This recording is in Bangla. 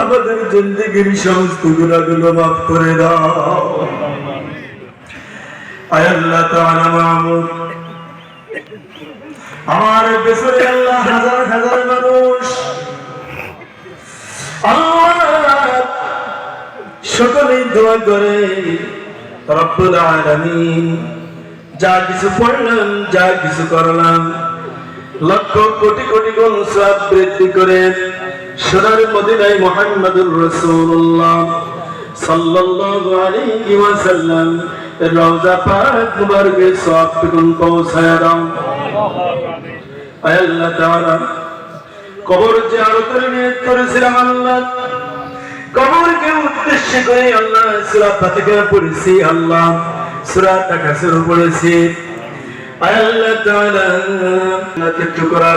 আমাদের জিন্দেগির সমস্ত গুনাহগুলো মাফ করে দাও। আয় আল্লাহ তাআলা মাহমুদ, আমার পেছনে আল্লাহ হাজার হাজার মানুষ, আল্লাহ সকলেই দোয়া করে রব্বুল আলামিন যা কিছু পড়লাম, যা কিছু করলাম, লক্ষ কোটি কোটি গুণ সওয়াব বৃদ্ধি করে সোনার মদিনায় মুহাম্মদুর রাসূলুল্লাহ সাল্লাল্লাহু আলাইহি ওয়াসাল্লাম রওজা পাক মুবারকে সওয়াব গুণ পৌঁছায় দাও। আয় আল্লাহ তাআলা, কবর জিয়ারতের নিয়ত করেছিলাম আল্লাহ, কবরকে উদ্দেশ্য করে আল্লাহ সূরা ফাতিহা পড়েছি, আল্লাহ সূরা তাকাসুর পড়েছি। আয় আল্লাহ তাআলা, একটু করা